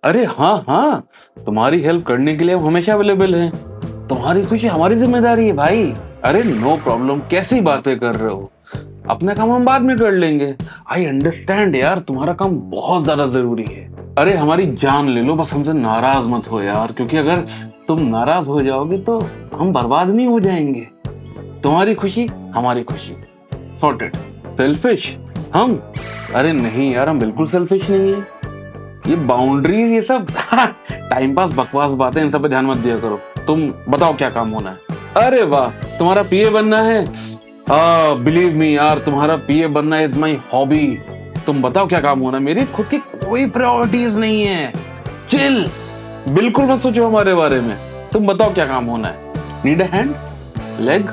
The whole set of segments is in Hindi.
अरे हाँ हाँ, तुम्हारी हेल्प करने के लिए हम हमेशा अवेलेबल हैं। तुम्हारी खुशी हमारी जिम्मेदारी है भाई। अरे नो प्रॉब्लम, कैसी बातें कर रहे हो? अपना काम हम बाद में कर लेंगे। आई अंडरस्टैंड यार, तुम्हारा काम बहुत ज्यादा जरूरी है। अरे हमारी जान ले लो, बस हमसे नाराज मत हो यार, क्योंकि अगर तुम नाराज हो जाओगे तो हम बर्बाद नहीं हो जाएंगे। तुम्हारी खुशी हमारी खुशी, सॉर्टेड। सेल्फिश हम? अरे नहीं यार, हम बिल्कुल सेल्फिश नहीं है। ये बाउंड्रीज, ये सब टाइम पास बकवास बातें, इन सब पे ध्यान मत दिया करो। तुम बताओ क्या काम होना है? अरे वाह, तुम्हारा पीए बनना है? बिलीव मी यार, तुम्हारा पीए बनना इज माई हॉबी। तुम बताओ क्या काम होना है? मेरी खुद की कोई प्रायोरिटीज नहीं है। चिल, बिल्कुल मत सोचो हमारे बारे में। तुम बताओ क्या काम होना है? नीड अ हैंड, लेग,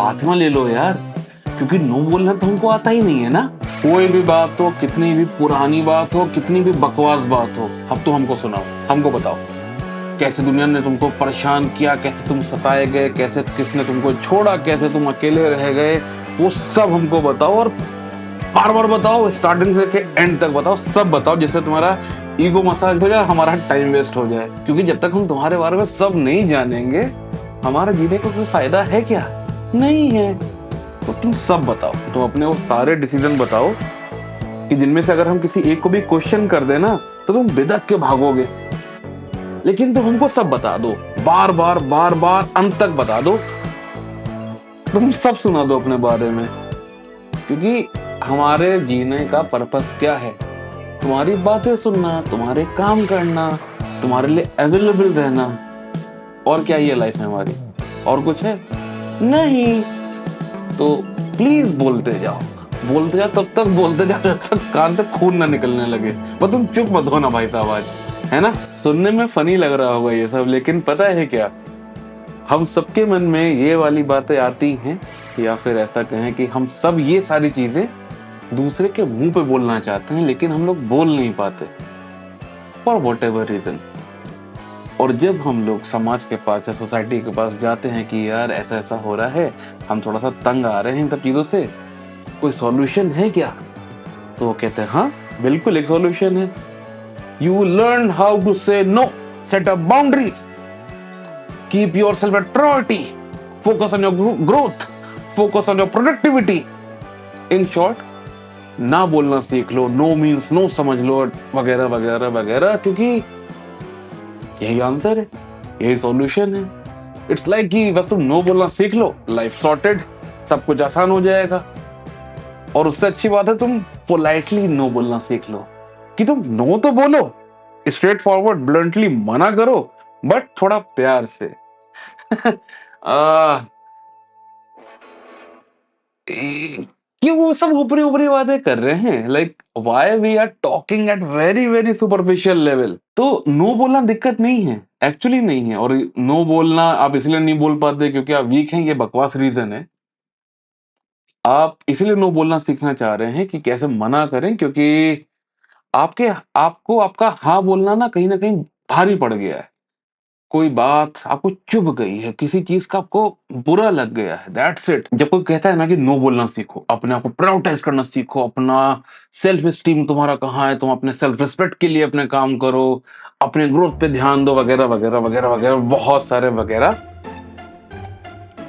आत्मा ले लो यार, क्योंकि नो बोलना तो हमको आता ही नहीं है ना। कोई भी बात हो, कितनी भी पुरानी बात हो, कितनी भी बकवास बात हो, अब तो हमको सुनाओ, हमको बताओ। कैसे दुनिया ने तुमको परेशान किया, कैसे तुम सताए गए, कैसे किसने तुमको छोड़ा, कैसे तुम अकेले रह गए, वो सब हमको बताओ। और बार बार बताओ, स्टार्टिंग से के एंड तक बताओ, सब बताओ, जिससे तुम्हारा ईगो मसाज हो जाए, हमारा टाइम वेस्ट हो जाए। क्योंकि जब तक हम तुम्हारे बारे में सब नहीं जानेंगे, हमारा जीने का कोई फायदा है क्या? नहीं है। तो तुम सब बताओ, तुम अपने वो सारे डिसीजन बताओ कि जिनमें से अगर हम किसी एक को भी क्वेश्चन कर देना तो तुम बिदक के भागोगे। लेकिन तुम हमको सब बता दो, बार बार बार बार अंत तक बता दो। तुम सब सुना दो अपने बारे में, क्योंकि हमारे जीने का पर्पस क्या है? तुम्हारी बातें सुनना, तुम्हारे काम करना, तुम्हारे लिए अवेलेबल रहना। और क्या ये लाइफ है हमारी? और कुछ है? नहीं। तो प्लीज बोलते जाओ, तब तक बोलते जाओ जब तक कान से खून ना निकलने लगे। पर तुम चुप मत हो ना भाई साहब आज, है ना? सुनने में फनी लग रहा होगा ये सब, लेकिन पता है क्या, हम सबके मन में ये वाली बातें आती हैं, या फिर ऐसा कहें कि हम सब ये सारी चीजें दूसरे के मुंह पे बोलना चाहते हैं, लेकिन हम लोग बोल नहीं पाते, फॉर वॉट एवर रीजन। और जब हम लोग समाज के पास या सोसाइटी के पास जाते हैं कि यार ऐसा ऐसा हो रहा है, हम थोड़ा सा तंग आ रहे हैं इन सब चीजों से, कोई सॉल्यूशन है क्या? तो वो कहते हैं हाँ, बिल्कुल एक सॉल्यूशन है। You learn how to say no, set up boundaries, keep yourself at priority, focus on your growth, focus on your productivity. In short, ना बोलना सीख लो, नो मीन्स नो समझ लो, वगैरह वगैरह वगैरह, क्योंकि यही आंसर है, यही सॉल्यूशन है। इट्स लाइक कि बस तुम नो बोलना सीख लो, लाइफ सॉर्टेड, सब कुछ आसान हो जाएगा। और उससे अच्छी बात है तुम पोलाइटली नो बोलना सीख लो, कि तुम नो तो बोलो, स्ट्रेट फॉरवर्ड ब्लंटली मना करो, बट थोड़ा प्यार से। आ, क्यों वो सब ऊपरी ऊपरी बातें कर रहे हैं? Like why we are talking at very very superficial level. तो नो बोलना दिक्कत नहीं है, एक्चुअली नहीं है। और नो बोलना आप इसलिए नहीं बोल पाते क्योंकि आप वीक हैं, ये बकवास रीजन है। आप इसलिए नो बोलना सीखना चाह रहे हैं कि कैसे मना करें, क्योंकि आपके आपको आपका हाँ बोलना ना कहीं भारी पड़ गया है। कोई बात आपको चुभ गई है, किसी चीज का आपको बुरा लग गया है, दैट्स इट। जब कोई कहता है ना कि नो बोलना सीखो, अपने आप को प्रायोरिटाइज करना सीखो, अपना सेल्फ स्टीम तुम्हारा कहाँ है, तुम अपने सेल्फ रिस्पेक्ट के लिए अपने काम करो, अपने ग्रोथ पे ध्यान दो, वगैरह वगैरह वगैरह वगैरह, बहुत सारे वगैरह।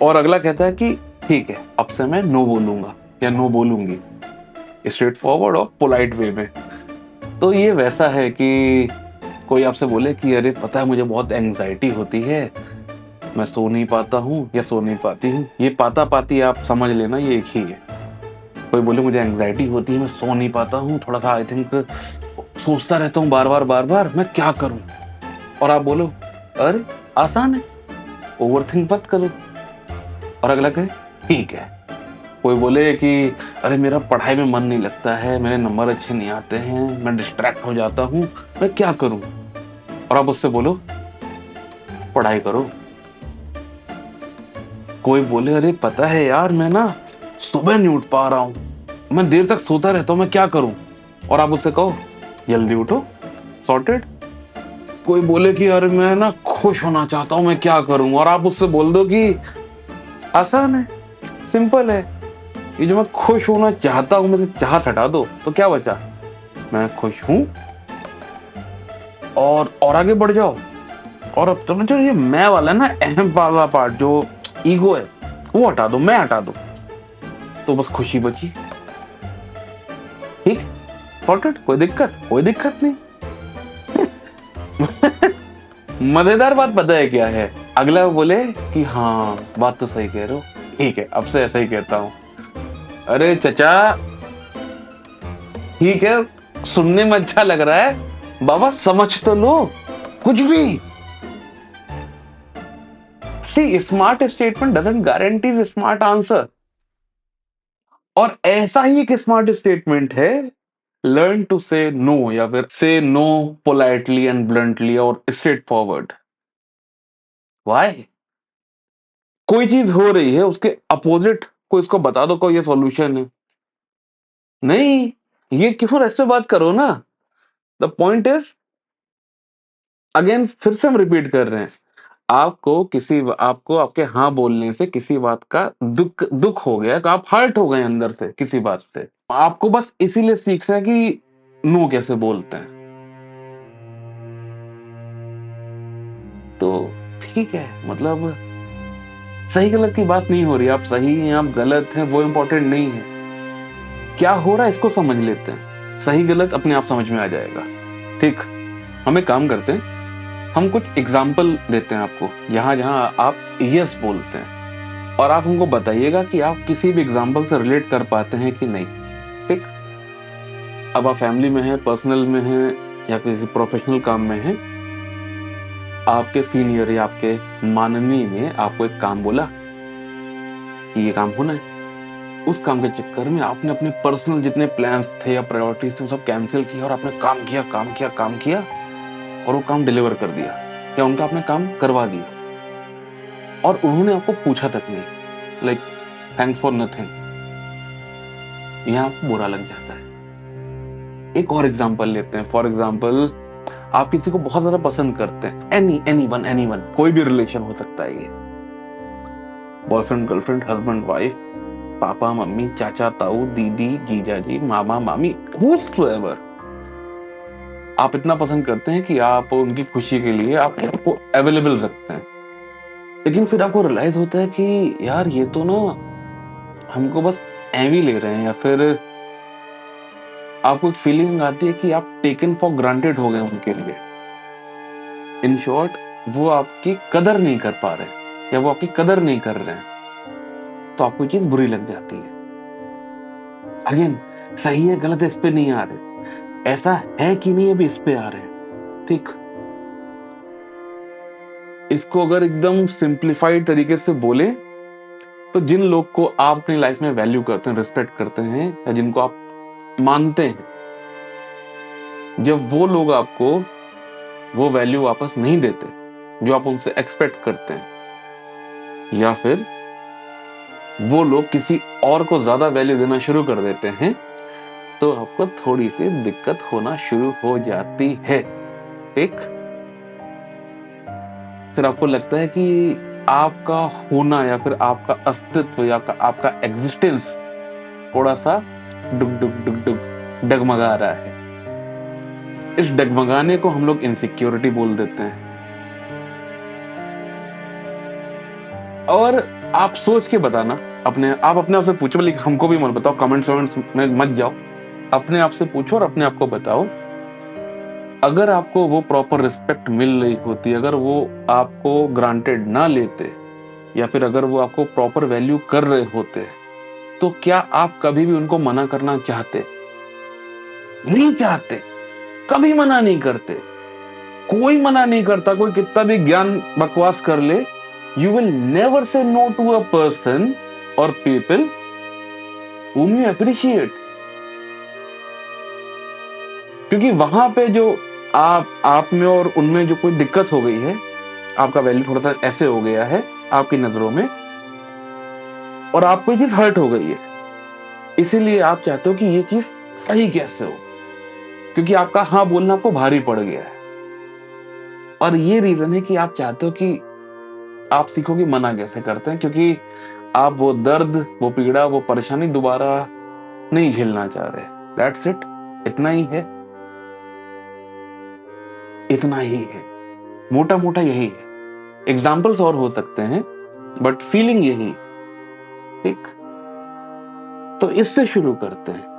और अगला कहता है कि ठीक है, अब से मैं नो बोलूंगा या नो बोलूंगी, स्ट्रेट फॉरवर्ड और पोलाइट वे में। तो ये वैसा है कि कोई आपसे बोले कि अरे पता है मुझे बहुत एंजाइटी होती है, मैं सो नहीं पाता हूँ या सो नहीं पाती हूँ, ये पाता पाती आप समझ लेना ये एक ही है। कोई बोले मुझे एंजाइटी होती है, मैं सो नहीं पाता हूँ, थोड़ा सा आई थिंक सोचता रहता हूँ बार बार, मैं क्या करूँ? और आप बोलो अरे आसान है, ओवर थिंक मत करो। और अगला कहे ठीक है। कोई बोले कि अरे मेरा पढ़ाई में मन नहीं लगता है, मेरे नंबर अच्छे नहीं आते हैं, मैं डिस्ट्रैक्ट हो जाता हूँ, मैं क्या करूँ? और आप उससे बोलो पढ़ाई करो। कोई बोले अरे पता है यार, मैं ना सुबह नहीं उठ पा रहा हूँ, मैं देर तक सोता रहता हूँ, मैं क्या करूँ? और आप उससे कहो जल्दी उठो, सॉर्टेड। कोई बोले कि अरे मैं ना खुश होना चाहता हूँ, मैं क्या करूँ? और आप उससे बोल दो कि आसान है, सिंपल है, ये जो मैं खुश होना चाहता हूँ, मुझे चाहत हटा दो, तो क्या बचा? मैं खुश हूँ। और आगे बढ़ जाओ। और अब तो जो ये मैं वाला ना, अहम वाला पार्ट जो ईगो है, वो हटा दो, मैं हटा दो, तो बस खुशी बची। ठीक, सॉर्टेड, कोई दिक्कत नहीं। मजेदार बात पता है क्या है? अगला बोले कि हाँ बात तो सही कह रहे हो, ठीक है अब से ऐसा ही कहता हूँ। अरे चचा ठीक है, सुनने में अच्छा लग रहा है, बाबा समझ तो लो कुछ भी। See, smart statement doesn't guarantee smart answer. और ऐसा ही एक स्मार्ट स्टेटमेंट है, लर्न टू से नो, या फिर say no politely and bluntly और स्ट्रेट फॉरवर्ड। वाई? कोई चीज हो रही है, उसके अपोजिट को इसको बता दो कोई ये सॉल्यूशन है। नहीं, ये क्यों ऐसे बात करो ना। द पॉइंट इज, अगेन फिर से हम रिपीट कर रहे हैं, आपको आपके हाँ बोलने से किसी बात का दुख हो गया, आप हर्ट हो गए अंदर से किसी बात से, आपको बस इसीलिए सीखना है कि नो कैसे बोलते हैं। तो ठीक है, मतलब सही गलत की बात नहीं हो रही, आप सही हैं आप गलत हैं वो इंपॉर्टेंट नहीं है, क्या हो रहा है इसको समझ लेते हैं, सही गलत अपने आप समझ में आ जाएगा। ठीक, हम एक काम करते हैं, हम कुछ एग्जाम्पल देते हैं आपको, जहां जहां आप यस बोलते हैं, और आप हमको बताइएगा कि आप किसी भी एग्जाम्पल से रिलेट कर पाते हैं कि नहीं। ठीक, अब आप फैमिली में हैं, पर्सनल में हैं, या किसी प्रोफेशनल काम में हैं, आपके सीनियर या आपके माननीय ने आपको एक काम बोला कि ये काम होना है, उस काम के चक्कर में आपने अपने पर्सनल जितने प्लान्स थे या प्रायोरिटीज थे वो सब कैंसिल किया, और आपने काम किया और वो काम डिलीवर कर दिया, या उनका आपने काम करवा दिया, और उन्होंने आपको पूछा तक नहीं, लाइक थैंक्स फॉर नथिंग। यहाँ आपको बुरा लग जाता है। एक और एग्जांपल लेते हैं, फॉर एग्जांपल आप किसी को बहुत ज्यादा पसंद करते हैं, एनीवन, कोई भी रिलेशन हो सकता है, ये boyfriend girlfriend husband wife, papa mummy चाचा ताऊ दीदी जीजा जी मामा मामी, whosoever, आप इतना पसंद करते हैं कि आप उनकी खुशी के लिए आप उनको अवेलेबल रखते हैं, लेकिन फिर आपको रियलाइज होता है कि यार ये तो ना हमको बस एवी ले रहे हैं, या फिर आपको एक फीलिंग आती है कि आप टेकन फॉर ग्रांटेड हो गए उनके लिए। इन शॉर्ट, वो आपकी कदर नहीं कर पा रहे, या वो आपकी कदर नहीं कर रहे हैं, तो आपको चीज बुरी लग जाती है। अगेन, सही है गलत है इस पे नहीं आ रहे, ऐसा है कि नहीं अभी इस पे आ रहे हैं। ठीक, इसको अगर एकदम सिंप्लीफाइड तरीके से बोले तो जिन लोग को आप अपनी लाइफ में वैल्यू करते हैं, रिस्पेक्ट करते हैं, या जिनको आप मानते हैं, जब वो लोग आपको वो वैल्यू वापस नहीं देते जो आप उनसे एक्सपेक्ट करते हैं, या फिर वो लोग किसी और को ज्यादा वैल्यू देना शुरू कर देते हैं, तो आपको थोड़ी सी दिक्कत होना शुरू हो जाती है। एक, फिर आपको लगता है कि आपका होना या फिर आपका अस्तित्व या आपका एग्जिस्टेंस थोड़ा सा डुग डुग डुग डुग डगमगा रहा है। इस डगमगाने को हम लोग इनसिक्योरिटी बोल देते हैं। और आप सोच के बताना, आप अपने आप से पूछो, लेकिन हमको भी मत बताओ, कमेंट्स में मत जाओ, अपने आप से पूछो और अपने आप को बताओ, अगर आपको वो प्रॉपर रिस्पेक्ट मिल रही होती, अगर वो आपको ग्रांटेड ना लेते, या फिर अगर वो आपको प्रॉपर वैल्यू कर रहे होते, तो क्या आप कभी भी उनको मना करना चाहते? नहीं चाहते, कभी मना नहीं करते, कोई मना नहीं करता, कोई कितना भी ज्ञान बकवास कर ले, you will never say no to a person और पीपल whom you appreciate, क्योंकि वहां पे जो आप में और उनमें जो कोई दिक्कत हो गई है, आपका वैल्यू थोड़ा सा ऐसे हो गया है आपकी नजरों में, और आपको ये चीज हर्ट हो गई है, इसीलिए आप चाहते हो कि ये चीज सही कैसे हो, क्योंकि आपका हाँ बोलना आपको भारी पड़ गया है, और ये रीजन है कि आप चाहते हो कि आप सीखो कि मना कैसे करते हैं, क्योंकि आप वो दर्द, वो पीड़ा, वो परेशानी दोबारा नहीं झेलना चाह रहे। दैट्स इट, इतना ही है। इतना ही है, मोटा मोटा यही है। एग्जाम्पल्स और हो सकते हैं बट फीलिंग यही, ठीक। तो इससे शुरू करते हैं।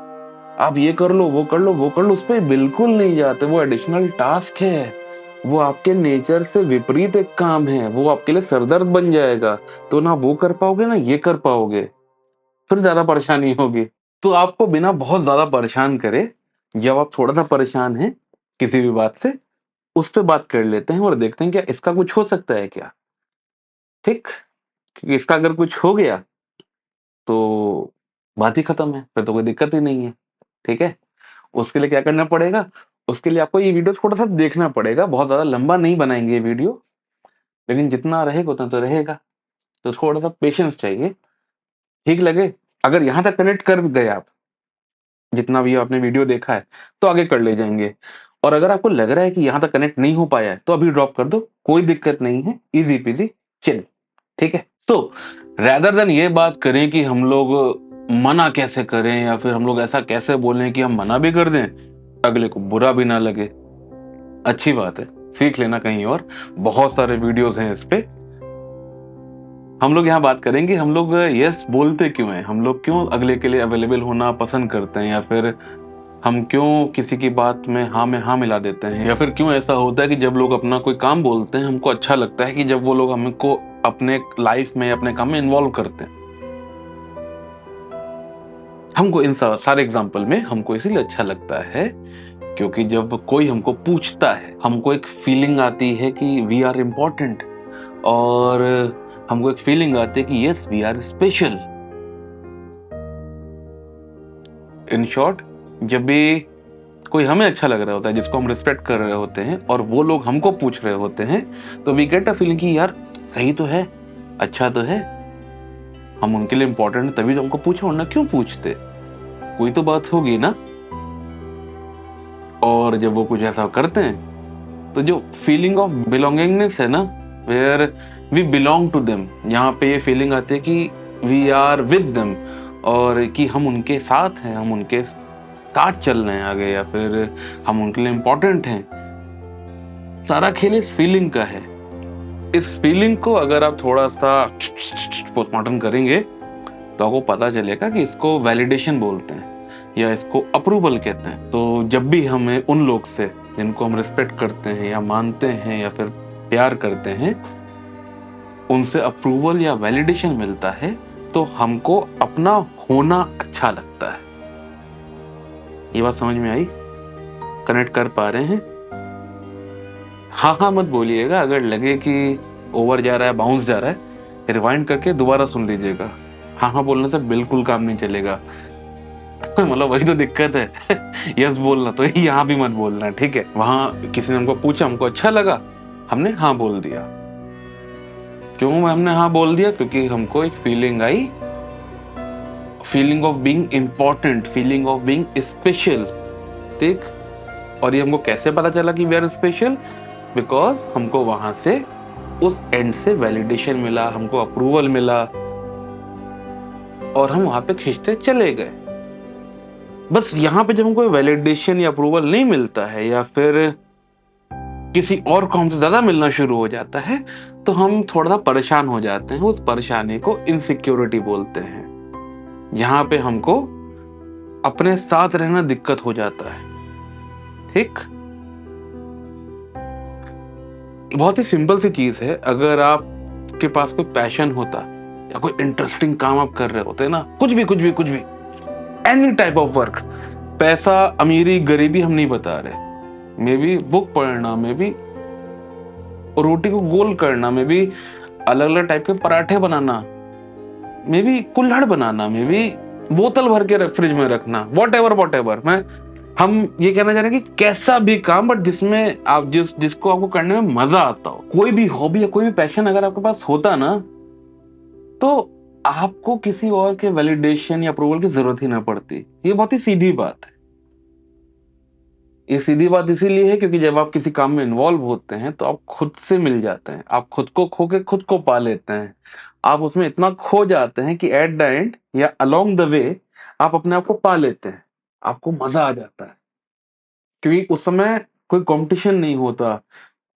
आप ये कर लो, वो कर लो, वो कर लो, उस पर बिल्कुल नहीं जाते। वो एडिशनल टास्क है, वो आपके नेचर से विपरीत एक काम है, वो आपके लिए सरदर्द बन जाएगा। तो ना वो कर पाओगे ना ये कर पाओगे, फिर ज्यादा परेशानी होगी। तो आपको बिना बहुत ज्यादा परेशान करे, जब आप थोड़ा सा परेशान हैं किसी भी बात से, उस पे बात कर लेते हैं और देखते हैं क्या इसका कुछ हो सकता है क्या, ठीक। क्योंकि इसका अगर कुछ हो गया तो बात ही खत्म है, फिर तो कोई दिक्कत ही नहीं है, ठीक है। उसके लिए क्या करना पड़ेगा, उसके लिए आपको ये वीडियो थोड़ा सा देखना पड़ेगा। बहुत ज्यादा लंबा नहीं बनाएंगे ये वीडियो, लेकिन जितना रहेगा उतना तो रहेगा। तो थोड़ा सा पेशेंस चाहिए, ठीक लगे। अगर यहां तक कनेक्ट कर गए आप, जितना भी आपने वीडियो देखा है, तो आगे कर ले जाएंगे। और अगर आपको लग रहा है कि यहां तक कनेक्ट नहीं हो पाया है, तो अभी ड्रॉप कर दो, कोई दिक्कत नहीं है, इजी पीजी चिल, ठीक है। तो रैदर देन ये बात करें कि हम लोग मना कैसे करें या फिर हम लोग ऐसा कैसे बोलें कि हम मना भी कर दें, अगले को बुरा भी ना लगे, अच्छी बात है, सीख लेना कहीं और। बहुत सारे वीडियोस हैं इस पे। हम लोग यहाँ बात करेंगे हम लोग यस बोलते क्यों हैं, हम लोग क्यों अगले के लिए अवेलेबल होना पसंद करते हैं, या फिर हम क्यों किसी की बात में हाँ मिला देते हैं, या फिर क्यों ऐसा होता है कि जब लोग अपना कोई काम बोलते हैं हमको अच्छा लगता है कि जब वो लोग हमको अपने लाइफ में अपने काम में इन्वॉल्व करते हैं। हमको इन सारे एग्जाम्पल में हमको इसीलिए अच्छा लगता है क्योंकि जब कोई हमको पूछता है, हमको एक फीलिंग आती है कि वी आर इम्पोर्टेंट, और हमको एक फीलिंग आती है कि yes we are special. In short, जब भी कोई हमें अच्छा लग रहा होता है, जिसको हम रिस्पेक्ट कर रहे होते हैं, और वो लोग हमको पूछ रहे होते हैं, तो वी गेट अ फीलिंग कि यार सही तो है, अच्छा तो है, हम उनके लिए इंपॉर्टेंट तभी तो हमको पूछे, वरना क्यों पूछते, कोई तो बात होगी ना। और जब वो कुछ ऐसा करते हैं, तो जो फीलिंग ऑफ बिलोंगिंगनेस है ना, where we belong to them, यहाँ पे ये फीलिंग आती है कि वी आर विद देम, और कि हम उनके साथ हैं, हम उनके साथ चल रहे हैं आगे, या फिर हम उनके लिए इंपॉर्टेंट हैं। सारा खेल इस फीलिंग का है। इस फीलिंग को अगर आप थोड़ा सा पोस्टमार्टम करेंगे, तो आपको पता चलेगा कि इसको वैलिडेशन बोलते हैं या इसको अप्रूवल कहते हैं। तो जब भी हमें उन लोग से जिनको हम रिस्पेक्ट करते हैं या मानते हैं या फिर प्यार करते हैं, उनसे अप्रूवल या वैलिडेशन मिलता है, तो हमको अपना होना अच्छा लगता है। ये बात समझ में आई? कनेक्ट कर पा रहे हैं? हाँ हाँ मत बोलिएगा, अगर लगे कि ओवर जा रहा है, बाउंस जा रहा है, रिवाइंड करके दोबारा सुन लीजिएगा। हाँ हाँ बोलने से बिल्कुल काम नहीं चलेगा। मतलब वही तो दिक्कत है। यस बोलना, तो यहाँ भी मत बोलना, ठीक है। वहां किसी ने हमको पूछा, हमको अच्छा लगा, हमने हाँ बोल दिया। क्यों हमने हाँ बोल दिया? क्योंकि हमको एक feeling I, feeling of being important, feeling of being special, ठीक। और ये हमको कैसे पता चला कि वी आर स्पेशल? बिकॉज हमको वहां से उस एंड से वैलिडेशन मिला, हमको अप्रूवल मिला, और हम वहां पे खींचते चले गए। बस यहाँ पे जब हमको वैलिडेशन या अप्रूवल नहीं मिलता है, या फिर किसी और को हमसे ज्यादा मिलना शुरू हो जाता है, तो हम थोड़ा सा परेशान हो जाते हैं। उस परेशानी को इनसिक्योरिटी बोलते हैं। यहाँ पे हमको अपने साथ रहना दिक्कत हो जाता है, ठीक। बहुत ही सिंपल सी चीज है, अगर आपके पास कोई पैशन होता या कोई इंटरेस्टिंग काम आप कर रहे होते ना, कुछ भी, एनी टाइप ऑफ वर्क, पैसा अमीरी गरीबी हम नहीं बता रहे, मे बी बुक पढ़ना, मे बी रोटी को गोल करना, मे बी अलग अलग टाइप के पराठे बनाना, मे बी कुल्हड़ बनाना, मे बी बोतल भर के फ्रिज में रखना, वॉट एवर मैं हम ये कहना चाह रहे हैं कि कैसा भी काम, बट जिसमें आप जिसको आपको करने में मजा आता हो। कोई भी हॉबी या कोई भी पैशन अगर आपके पास होता ना, तो आपको किसी और के वैलिडेशन या अप्रूवल की जरूरत ही ना पड़ती। ये बहुत ही सीधी बात है। ये सीधी बात इसीलिए है क्योंकि जब आप किसी काम में इन्वॉल्व होते हैं, तो आप खुद से मिल जाते हैं, आप खुद को खो के खुद को पा लेते हैं। आप उसमें इतना खो जाते हैं कि एट द एंड या अलोंग द वे आप अपने आप को पा लेते हैं, आपको मजा आ जाता है। क्योंकि उस समय कोई कंपटीशन नहीं होता।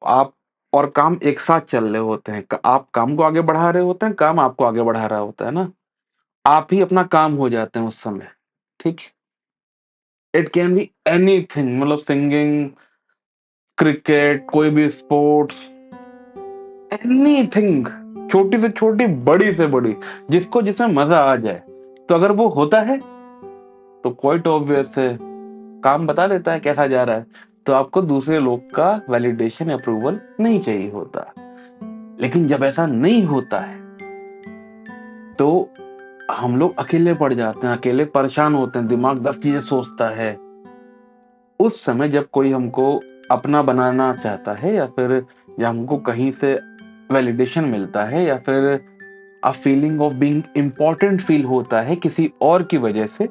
आप और काम एक साथ चल रहे होते हैं। आप काम को आगे बढ़ा रहे होते हैं, काम आपको आगे बढ़ा रहा होता है ना। आप ही अपना काम हो जाते हैं उस समय, ठीक? इट कैन बी एनीथिंग, मतलब सिंगिंग, क्रिकेट, कोई भी स्पोर्ट्स, एनीथिंग, छोटी से छोटी, बड़ी से बड़ी, जिसको जिसमें मजा आ जाए। तो अगर वो होता है तो क्वाइट ऑब्वियस है, काम बता देता है कैसा जा रहा है, तो आपको दूसरे लोग का वैलिडेशन अप्रूवल नहीं चाहिए होता। लेकिन जब ऐसा नहीं होता है तो हम लोग अकेले पड़ जाते हैं, अकेले परेशान होते हैं, दिमाग 10 चीजें सोचता है। उस समय जब कोई हमको अपना बनाना चाहता है, या फिर जब हमको कहीं से वैलिडेशन मिलता है, या फिर a feeling of being important feel होता है किसी और की वजह से,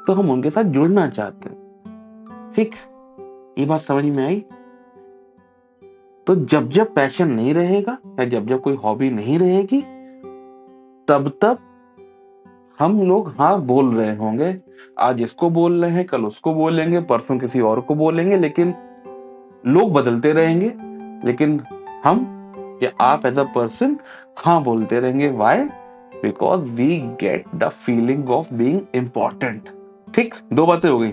तो हम उनके साथ जुड़ना चाहते हैं, ठीक? ये बात समझ में आई? तो जब जब पैशन नहीं रहेगा, या जब जब कोई हॉबी नहीं रहेगी, तब तब हम लोग हाँ बोल रहे होंगे। आज इसको बोल रहे हैं, कल उसको बोलेंगे, परसों किसी और को बोलेंगे, लेकिन लोग बदलते रहेंगे, लेकिन हम या आप एज अ पर्सन हाँ बोलते रहेंगे। Why? Because we get the feeling of being important. ठीक, दो बातें हो गई।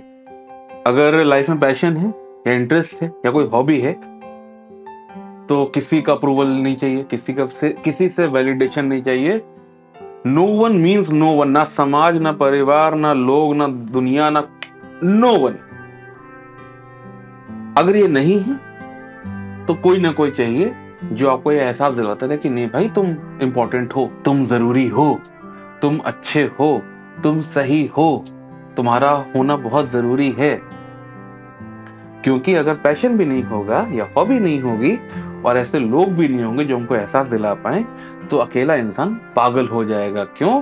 अगर लाइफ में पैशन है, या इंटरेस्ट है, या कोई हॉबी है, तो किसी का अप्रूवल नहीं चाहिए, किसी से वैलिडेशन नहीं चाहिए। No one means no one, ना समाज, ना परिवार, ना लोग, ना दुनिया, नो वन। अगर ये नहीं है तो कोई ना कोई चाहिए जो आपको ये एहसास दिलाता है कि नहीं भाई, तुम इंपॉर्टेंट हो, तुम जरूरी हो, तुम अच्छे हो, तुम सही हो, तुम्हारा होना बहुत जरूरी है। क्योंकि अगर पैशन भी नहीं होगा, या हॉबी नहीं होगी, और ऐसे लोग भी नहीं होंगे जो हमको एहसास दिला पाए, तो अकेला इंसान पागल हो जाएगा। क्यों?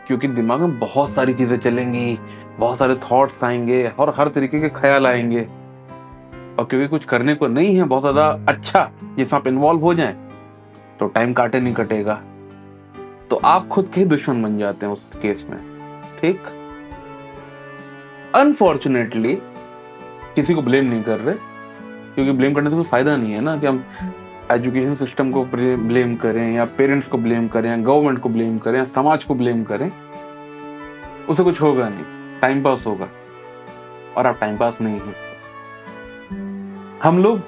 क्योंकि दिमाग में बहुत सारी चीजें चलेंगी, बहुत सारे थॉट्स आएंगे, और हर तरीके के ख्याल आएंगे। और क्योंकि कुछ करने को नहीं है बहुत ज्यादा अच्छा जिसमें आप इन्वॉल्व हो जाएं, तो टाइम काटे नहीं कटेगा। तो आप खुद के ही दुश्मन बन जाते हैं उस केस में, ठीक? अनफॉर्चुनेटली किसी को ब्लेम नहीं कर रहे, क्योंकि ब्लेम करने से कोई फायदा नहीं है ना, कि हम एजुकेशन सिस्टम को ब्लेम करें, या पेरेंट्स को ब्लेम करें, या गवर्नमेंट को ब्लेम करें, या समाज को ब्लेम करें। उससे कुछ होगा नहीं, टाइम पास होगा, और आप टाइम पास नहीं है। हम लोग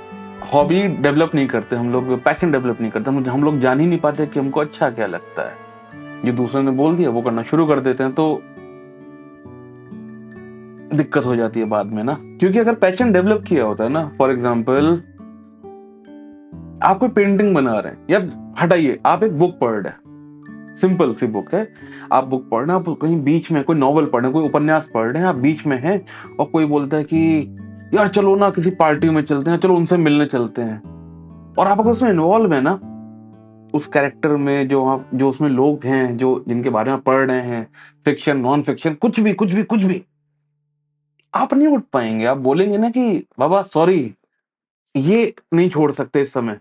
हॉबी डेवलप नहीं करते, हम लोग पैशन डेवलप नहीं करते, हम लोग जान ही नहीं पाते कि हमको अच्छा क्या लगता है। जो दूसरे ने बोल दिया वो करना शुरू कर देते हैं, तो दिक्कत हो जाती है बाद में ना। क्योंकि अगर पैशन डेवलप किया होता है ना, फॉर एग्जाम्पल आप कोई पेंटिंग बना रहे हैं, या हटाइए, आप एक बुक पढ़ रहे हैं, सिंपल सी बुक है, आप बुक पढ़ रहे हैं, आप कहीं बीच में कोई नॉवल पढ़ रहे हैं, कोई उपन्यास पढ़ रहे हैं, आप बीच में हैं, और कोई बोलता है कि यार चलो ना किसी पार्टी में चलते हैं, चलो उनसे मिलने चलते हैं, और आप अगर उसमें इन्वॉल्व है ना, उस कैरेक्टर में, जो उसमें लोग हैं, जो जिनके बारे में पढ़ रहे हैं, फिक्शन, नॉन फिक्शन, कुछ भी कुछ भी कुछ भी, आप नहीं उठ पाएंगे। आप बोलेंगे ना कि बाबा सॉरी, ये नहीं छोड़ सकते इस समय।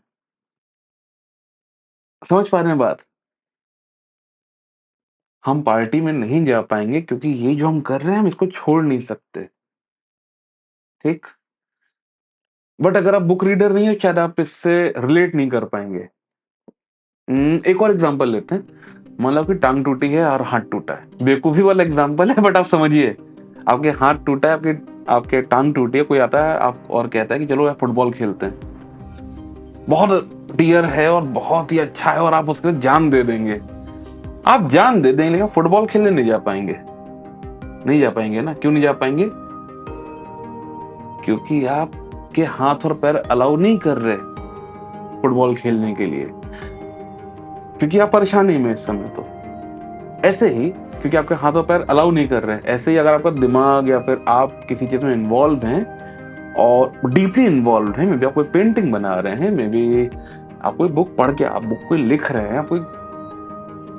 समझ पा रहे हैं बात? हम पार्टी में नहीं जा पाएंगे क्योंकि ये जो हम कर रहे हैं हम इसको छोड़ नहीं सकते, ठीक? बट अगर आप बुक रीडर नहीं हो, शायद आप इससे रिलेट नहीं कर पाएंगे। एक और एग्जांपल लेते हैं। मान लो आपकी टांग टूटी है और हाथ टूटा है। बेवकूफी वाला एग्जांपल है, बट आप समझिए। आपके हाथ टूटा है, आपके टांग टूटी है, कोई आता है आप और कहता है कि चलो यार फुटबॉल खेलते हैं। बहुत डियर है और बहुत ही अच्छा है, और आप उसके लिए जान दे देंगे। आप जान दे देंगे, लेकिन फुटबॉल खेलने नहीं जा पाएंगे। नहीं जा पाएंगे ना। क्यों नहीं जा पाएंगे? क्योंकि आपके हाथ और पैर अलाउ नहीं कर रहे फुटबॉल खेलने के लिए, क्योंकि आप परेशानी में इस समय। तो ऐसे ही, क्योंकि आपके हाथ और पैर अलाउ नहीं कर रहे, ऐसे ही अगर आपका दिमाग, या फिर आप किसी चीज में इन्वॉल्व हैं और डीपली इन्वॉल्व हैं, मे बी आप कोई पेंटिंग बना रहे हैं, मे बी आप कोई बुक पढ़ के आप बुक कोई लिख रहे हैं, आप कोई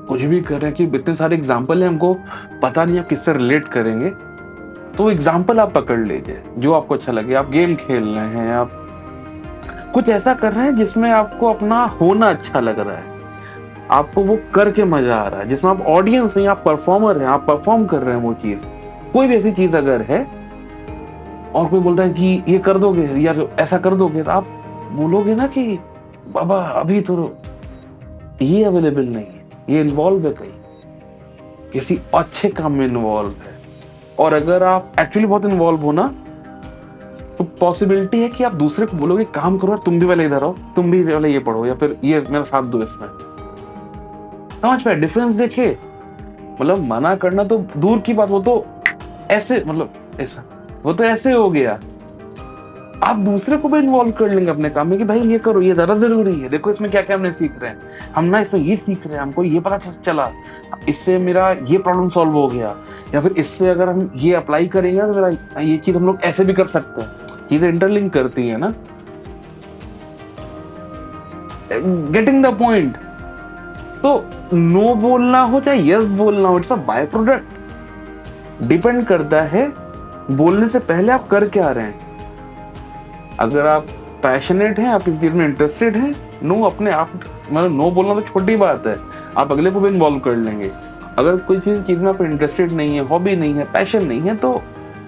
कुछ भी कर रहे हैं, कि इतने सारे एग्जाम्पल है, हमको पता नहीं आप किससे रिलेट करेंगे। तो एग्जाम्पल आप पकड़ लीजिए जो आपको अच्छा लगे। आप गेम खेल रहे हैं, आप कुछ ऐसा कर रहे हैं जिसमें आपको अपना होना अच्छा लग रहा है, आपको वो करके मजा आ रहा है, जिसमें आप ऑडियंस नहीं, आप परफॉर्मर हैं, आप परफॉर्म कर रहे हैं वो चीज। कोई भी ऐसी चीज अगर है और कोई बोलता है कि ये कर दोगे या ऐसा कर दोगे, तो आप बोलोगे ना कि बाबा अभी तो ये अवेलेबल नहीं है, ये इन्वॉल्व है, कहीं किसी अच्छे काम में इन्वॉल्व है। और अगर आप एक्चुअली बहुत इन्वॉल्व हो ना, तो पॉसिबिलिटी है कि आप दूसरे को बोलोगे काम करो और तुम भी पहले इधर आओ, तुम भी पहले ये पढ़ो, या फिर ये मेरा साथ दो इसमें। समझ पाए डिफरेंस? देखे, मतलब मना करना तो दूर की बात, वो तो ऐसे, मतलब ऐसा, वो तो ऐसे हो गया। आप दूसरे को भी इन्वॉल्व कर लेंगे अपने काम में कि भाई ये करो, ये ज्यादा जरूरी है, देखो इसमें क्या क्या हमने सीख रहे हैं, हम ना इसमें ये सीख रहे हैं, हमको ये पता चला, इससे मेरा ये प्रॉब्लम सॉल्व हो गया, या फिर इससे अगर हम ये अप्लाई करेंगे तो मेरा ये चीज हम लोग ऐसे भी कर सकते हैं। चीजें इंटरलिंक करती है ना। Getting the point? तो नो बोलना हो चाहे यस बोलना हो, it's a by product. Depend करता है बोलने से पहले आप कर क्या रहे हैं। अगर आप पैशनेट हैं, आप इस चीज में इंटरेस्टेड हैं, नो अपने आप, मतलब नो बोलना तो छोटी बात है, आप अगले को भी इन्वॉल्व कर लेंगे। अगर कोई चीज में आप इंटरेस्टेड नहीं है, हॉबी नहीं है, पैशन नहीं है, तो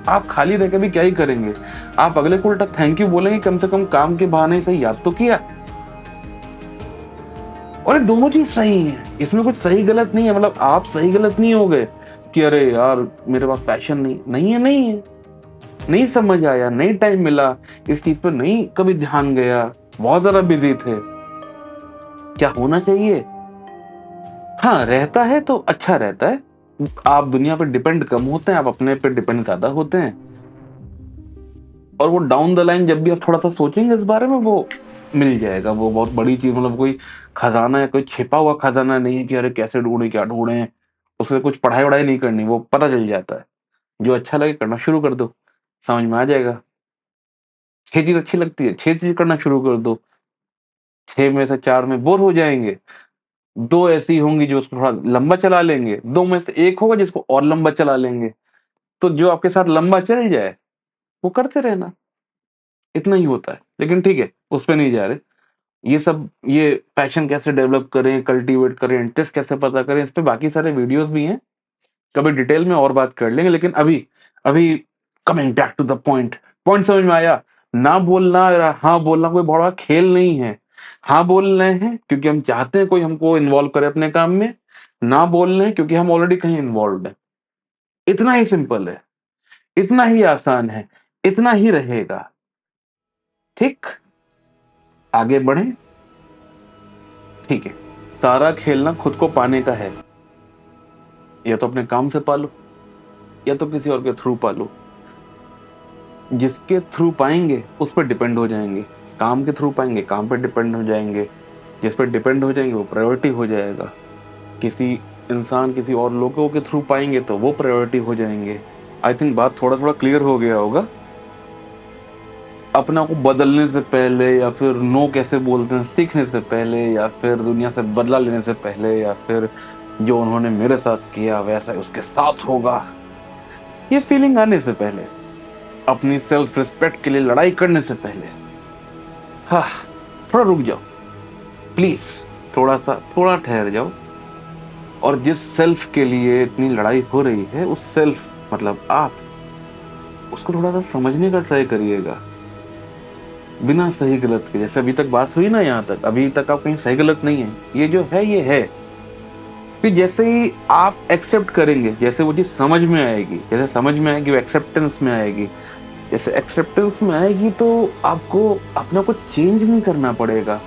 आप खाली रह के भी क्या ही करेंगे। आप अगले को उल्टा थैंक यू बोलेंगे, कम से कम काम के बहाने से याद तो किया। और ये दोनों चीज सही है, इसमें कुछ सही गलत नहीं है। मतलब आप सही गलत नहीं हो गए कि अरे यार मेरे पास पैशन नहीं है, नहीं समझ आया, नहीं टाइम मिला, इस चीज पर नहीं कभी ध्यान गया, बहुत ज्यादा बिजी थे। क्या होना चाहिए? हाँ, रहता है तो अच्छा रहता है। आप दुनिया पर डिपेंड कम होते हैं, आप अपने पे डिपेंड ज्यादा होते हैं। और वो डाउन द लाइन जब भी आप थोड़ा सा सोचेंगे इस बारे में, वो मिल जाएगा। वो बहुत बड़ी चीज, मतलब कोई खजाना है, कोई छिपा हुआ खजाना नहीं है कि अरे कैसे ढूंढे क्या ढूंढे, उससे कुछ पढ़ाई वढ़ाई नहीं करनी, वो पता चल जाता है। जो अच्छा लगे करना शुरू कर दो, समझ में आ जाएगा। 6 चीज अच्छी लगती है, 6 चीज करना शुरू कर दो, 6 में से 4 में बोर हो जाएंगे, 2 ऐसी होंगी जो उसको थोड़ा लंबा चला लेंगे, 2 में से 1 होगा जिसको और लंबा चला लेंगे। तो जो आपके साथ लंबा चल जाए वो करते रहना, इतना ही होता है। लेकिन ठीक है, उस पर नहीं जा रहे। ये सब, ये पैशन कैसे डेवलप करें, कल्टीवेट करें, इंटरेस्ट कैसे पता करें, इस पे बाकी सारे वीडियोस भी हैं, कभी डिटेल में और बात कर लेंगे। लेकिन अभी अभी coming back to the point, point समझ में आया? ना बोलना और हाँ बोलना कोई बड़ा खेल नहीं है। हाँ बोल रहे हैं क्योंकि हम चाहते हैं कोई हमको इन्वॉल्व करे अपने काम में, ना बोल रहे हैं क्योंकि हम ऑलरेडी कहीं इन्वॉल्व है। इतना ही सिंपल है, इतना ही आसान है, इतना ही रहेगा। ठीक, आगे बढ़े। ठीक है, सारा खेलना खुद को पाने का है, या तो अपने काम से पालो या तो किसी और के थ्रू पालो। जिसके थ्रू पाएंगे उस पर डिपेंड हो जाएंगे, काम के थ्रू पाएंगे काम पर डिपेंड हो जाएंगे, जिस पर डिपेंड हो जाएंगे वो प्रायोरिटी हो जाएगा। किसी इंसान, किसी और लोगों के थ्रू पाएंगे तो वो प्रायोरिटी हो जाएंगे। आई थिंक बात थोड़ा थोड़ा क्लियर हो गया होगा। अपना को बदलने से पहले, या फिर नो कैसे बोलते हैं सीखने से पहले, या फिर दुनिया से बदला लेने से पहले, या फिर जो उन्होंने मेरे साथ किया वैसा उसके साथ होगा, ये फीलिंग आने से पहले, अपनी सेल्फ रिस्पेक्ट के लिए लड़ाई करने से पहले, हाँ, थोड़ा रुक जाओ प्लीज, थोड़ा ठहर जाओ। और जिस सेल्फ के लिए इतनी लड़ाई हो रही है, उस सेल्फ मतलब आप, उसको थोड़ा सा समझने का ट्राई करिएगा, बिना सही गलत के। जैसे अभी तक बात हुई ना, यहाँ तक, अभी तक आप कहीं सही गलत नहीं है, ये जो है ये है। फिर जैसे ही आप एक्सेप्ट करेंगे, जैसे वो चीज समझ में आएगी, जैसे समझ में आएगी वो एक्सेप्टेंस में आएगी, जैसे एक्सेप्टेंस में आएगी तो आपको अपने को चेंज नहीं करना पड़ेगा।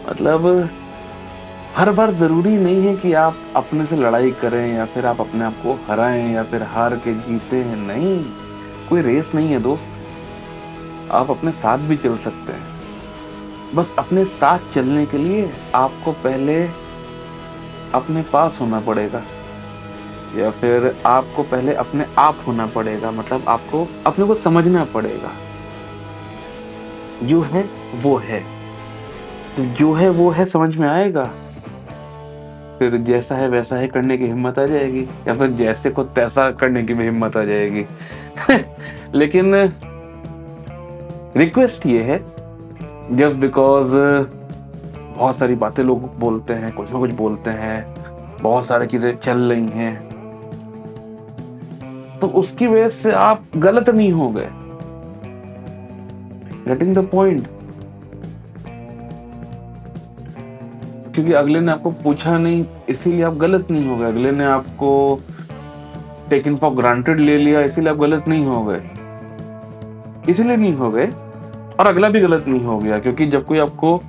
मतलब हर बार जरूरी नहीं है कि आप अपने से लड़ाई करें, या फिर आप अपने आप को हराएं, या फिर हार के जीते हैं। नहीं, कोई रेस नहीं है दोस्त। आप अपने साथ भी चल सकते हैं, बस अपने साथ चलने के लिए आपको पहले अपने पास होना पड़ेगा, या फिर आपको पहले अपने आप होना पड़ेगा। मतलब आपको अपने को समझना पड़ेगा, जो है वो है, तो जो है वो है समझ में आएगा। फिर जैसा है वैसा है करने की हिम्मत आ जाएगी, या फिर जैसे को तैसा करने की भी हिम्मत आ जाएगी। लेकिन रिक्वेस्ट ये है, जस्ट बिकॉज बहुत सारी बातें लोग बोलते हैं, कुछ ना कुछ बोलते हैं, बहुत सारी चीजें चल रही हैं, तो उसकी वजह से आप गलत नहीं हो गए। Getting the point? क्योंकि अगले ने आपको पूछा नहीं इसीलिए आप गलत नहीं हो गए, अगले ने आपको टेकन फॉर ग्रांटेड ले लिया इसीलिए आप गलत नहीं हो गए, इसलिए नहीं हो गए। और अगला भी गलत नहीं हो गया, क्योंकि जब कोई आपको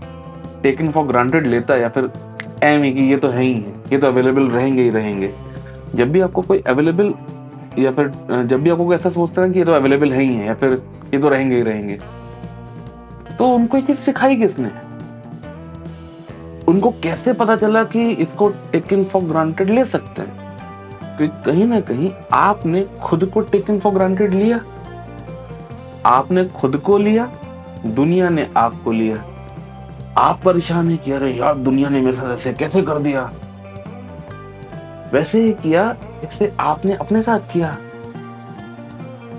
टेकन फॉर ग्रांटेड लेता है या फिर एम ही कि ये तो है ही है, ये तो अवेलेबल रहेंगे ही रहेंगे, जब भी आपको कोई अवेलेबल या फिर जब भी आपको ऐसा सोचता है कि ये तो अवेलेबल है ही है या फिर ये तो रहेंगे ही रहेंगे, तो उनको ये चीज सिखाई किसने? उनको कैसे पता चला कि इसको टेकन फॉर ग्रांटेड ले सकते हैं? क्योंकि कहीं ना कहीं आपने खुद को टेकन फॉर ग्रांटेड लिया, आपने खुद को लिया, दुनिया ने आपको लिया। आप परेशान है कि अरे यार दुनिया ने मेरे साथ ऐसे कैसे कर दिया, वैसे ही किया जैसे आपने अपने साथ किया।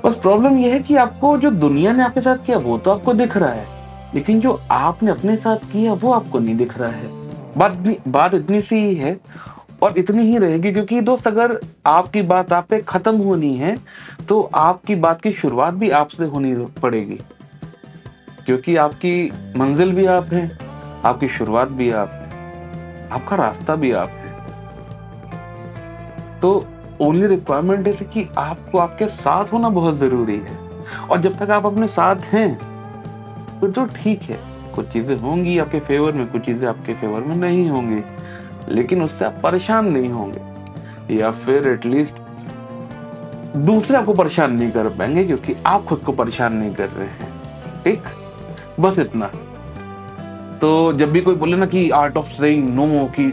बस प्रॉब्लम यह है कि आपको जो दुनिया ने आपके साथ किया वो तो आपको दिख रहा है, लेकिन जो आपने अपने साथ किया वो आपको नहीं दिख रहा है। बात इतनी सी ही है और इतनी ही रहेगी, क्योंकि दोस्त अगर आपकी बात आप पे खत्म होनी है तो आपकी बात की शुरुआत भी आपसे होनी पड़ेगी, क्योंकि आपकी मंजिल भी आप हैं, आपकी शुरुआत भी आप है, आपका रास्ता भी आप है। तो ओनली रिक्वायरमेंट है कि आपको आपके साथ होना बहुत जरूरी है, और जब तक आप अपने साथ हैं तो ठीक है, कुछ चीजें होंगी आपके फेवर में, कुछ चीजें आपके फेवर में नहीं होंगी, लेकिन उससे आप परेशान नहीं होंगे, या फिर एटलीस्ट दूसरे आपको परेशान नहीं कर पाएंगे क्योंकि आप खुद को परेशान नहीं कर रहे हैं। ठीक, बस इतना। तो जब भी कोई बोले ना कि आर्ट ऑफ सेइंग नो, कि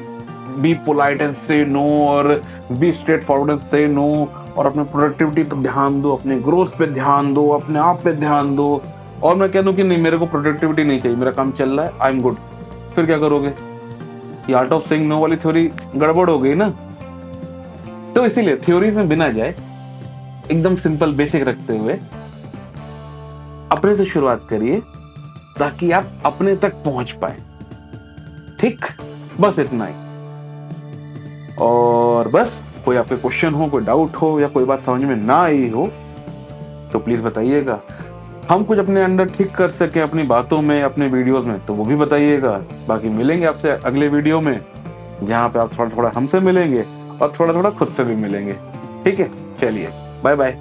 बी पोलाइट एंड से नो और बी स्ट्रेट फॉरवर्ड एंड से नो, और अपने प्रोडक्टिविटी पर ध्यान दो, अपने ग्रोथ पे ध्यान दो, अपने आप पे ध्यान दो, और मैं कह दूं कि नहीं मेरे को प्रोडक्टिविटी नहीं चाहिए, मेरा काम चल रहा है, आई एम गुड, फिर क्या करोगे? ये आर्ट ऑफ सेइंग नो वाली थ्योरी गड़बड़ हो गई ना। तो इसीलिए थ्योरी में बिना जाए, एकदम सिंपल बेसिक रखते हुए अपने से शुरुआत करिए ताकि आप अपने तक पहुंच पाए। ठीक, बस इतना ही। और बस कोई आपके क्वेश्चन हो, कोई डाउट हो, या कोई बात समझ में ना आई हो तो प्लीज बताइएगा। हम कुछ अपने अंदर ठीक कर सके अपनी बातों में, अपने वीडियोस में, तो वो भी बताइएगा। बाकी मिलेंगे आपसे अगले वीडियो में, जहां पे आप थोड़ा थोड़ा हमसे मिलेंगे और थोड़ा थोड़ा खुद से भी मिलेंगे। ठीक है, चलिए बाय बाय।